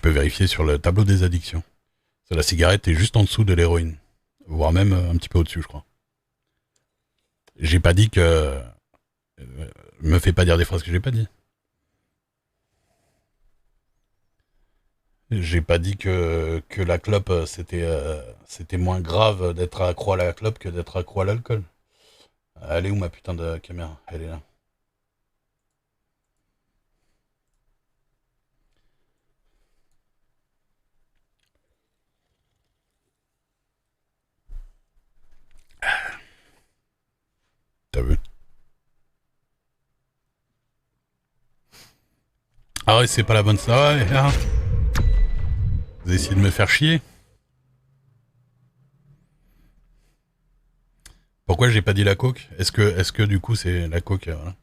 peux vérifier sur le tableau des addictions. La cigarette est juste en dessous de l'héroïne, voire même un petit peu au-dessus, je crois. J'ai pas dit que... me fais pas dire des phrases que j'ai pas dit. J'ai pas dit que la clope, c'était moins grave d'être accro à la clope que d'être accro à l'alcool. Elle est où ma putain de caméra? Elle est là. T'as vu? Ah ouais, c'est pas la bonne ça, ouais, hein. Vous essayez de me faire chier? Pourquoi j'ai pas dit la coke? Est-ce que du coup c'est la coke voilà.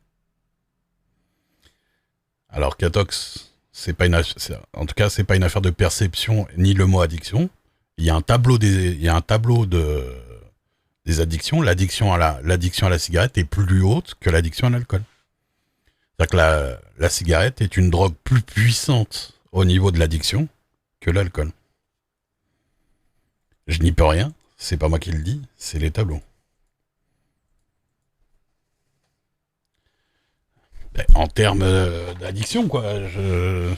Alors Catox, c'est pas en tout cas c'est pas une affaire de perception ni le mot addiction. Il y a un tableau des addictions. L'addiction à la cigarette est plus haute que l'addiction à l'alcool. C'est-à-dire que la cigarette est une drogue plus puissante au niveau de l'addiction que l'alcool. Je n'y peux rien, c'est pas moi qui le dis, c'est les tableaux. Ben, en termes d'addiction, quoi, j'ai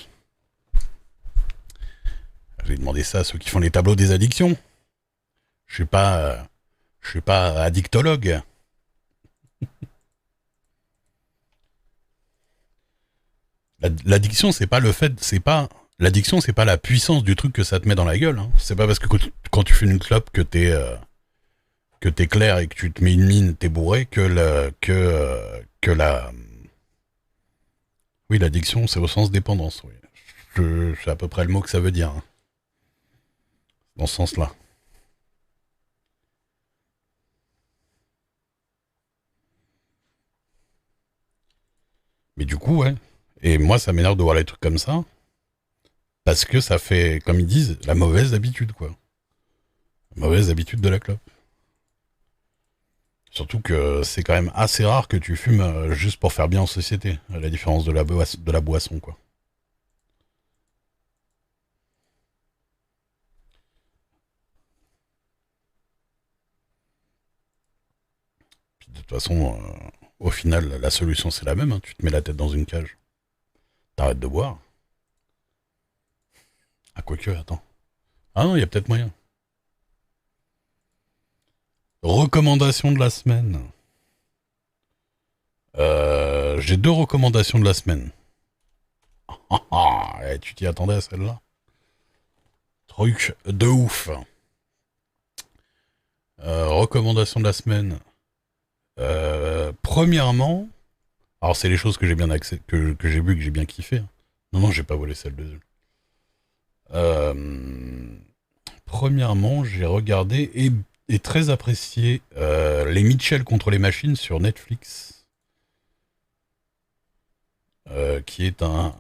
demandé ça à ceux qui font les tableaux des addictions. Je suis pas addictologue. L'addiction, c'est pas le fait, c'est pas l'addiction, c'est pas la puissance du truc que ça te met dans la gueule. Hein. C'est pas parce que quand tu fumes une clope que t'es clair et que tu te mets une mine, t'es bourré que la oui l'addiction, c'est au sens dépendance. Oui. C'est à peu près le mot que ça veut dire hein, dans ce sens-là. Mais du coup, ouais. Et moi, ça m'énerve de voir les trucs comme ça parce que ça fait, comme ils disent, la mauvaise habitude, quoi. La mauvaise habitude de la clope. Surtout que c'est quand même assez rare que tu fumes juste pour faire bien en société, à la différence de la boisson, quoi. Puis de toute façon, au final, la solution c'est la même. Hein. Tu te mets la tête dans une cage, t'arrêtes de boire. Ah, quoique, attends. Ah non, il y a peut-être moyen. Recommandation de la semaine. J'ai deux recommandations de la semaine. Tu t'y attendais à celle-là? Truc de ouf. Recommandation de la semaine. Premièrement, alors c'est les choses que j'ai bien que j'ai vu que j'ai bien kiffé. Hein. Non non, j'ai pas volé celle de. Euh, Premièrement, j'ai regardé et très apprécié les Mitchell contre les machines sur Netflix, qui est un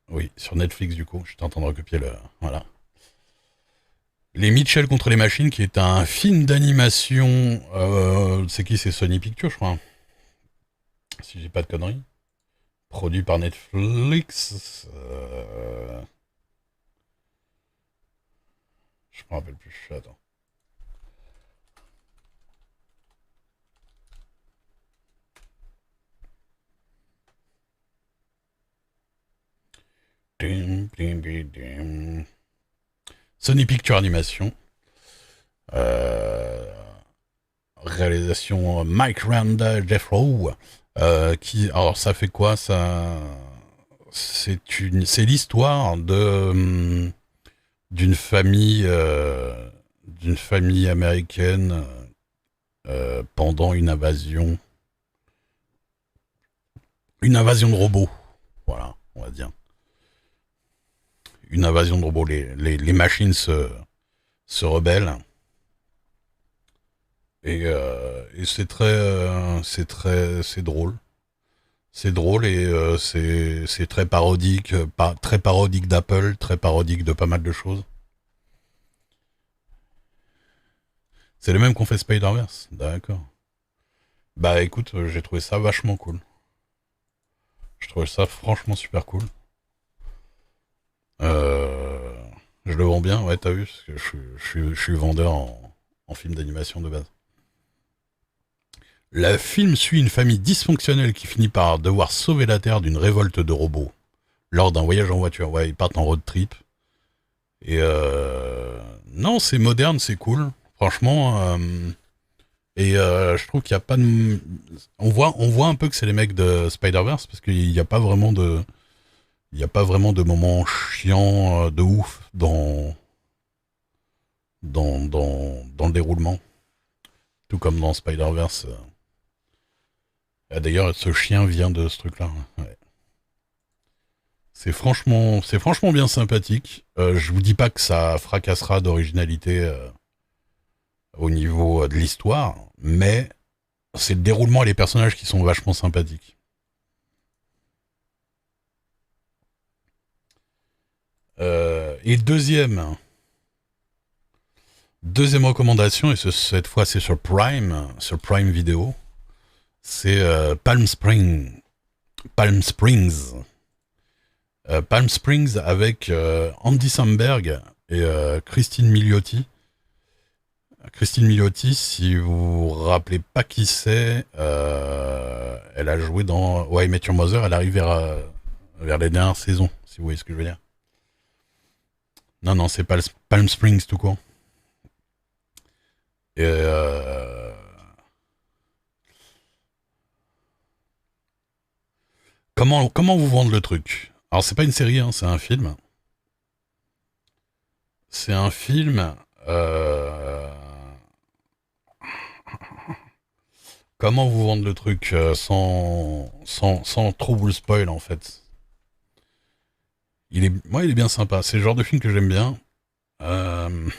oui sur Netflix du coup. J'étais en train de recopier le voilà. Les Mitchell contre les machines, qui est un film d'animation. C'est qui? C'est Sony Pictures, je crois. Si j'ai pas de conneries. Produit par Netflix. Je me rappelle plus. Attends. Sony Picture Animation. Euh, Réalisation Mike Randa Jeffro. Alors ça fait quoi ça? C'est l'histoire d'une famille américaine pendant une invasion de robots. Voilà, on va dire une invasion de robots. Les machines se rebellent et c'est drôle. C'est drôle et c'est très parodique, très parodique d'Apple, très parodique de pas mal de choses. C'est le même qu'on fait Spider-Verse, d'accord. Bah écoute, j'ai trouvé ça vachement cool. Je trouvais ça franchement super cool. Je le vends bien, ouais, t'as vu, parce que je suis vendeur en film d'animation de base. Le film suit une famille dysfonctionnelle qui finit par devoir sauver la Terre d'une révolte de robots lors d'un voyage en voiture. Ouais, ils partent en road trip. Et non, c'est moderne, c'est cool. Franchement, je trouve qu'il n'y a pas de... On voit un peu que c'est les mecs de Spider-Verse parce qu'il n'y a pas vraiment de... Il n'y a pas vraiment de moments chiants de ouf dans le déroulement. Tout comme dans Spider-Verse. D'ailleurs, ce chien vient de ce truc-là. Ouais. C'est franchement bien sympathique. Je vous dis pas que ça fracassera d'originalité au niveau de l'histoire, mais c'est le déroulement et les personnages qui sont vachement sympathiques. Et deuxième recommandation, et cette fois c'est sur Prime Video, c'est Palm Springs. Palm Springs avec Andy Samberg et Christine Milioti. Christine Milioti, si vous vous rappelez pas qui c'est, elle a joué dans Why I Met Your Mother, elle arrive vers les dernières saisons, si vous voyez ce que je veux dire. Non, non, c'est Palm Springs tout court. Et comment vous vendre le truc? Alors c'est pas une série, hein, c'est un film. C'est un film. Comment vous vendre le truc sans trop vous le spoil en fait. Moi, il est bien sympa. C'est le genre de film que j'aime bien. Euh,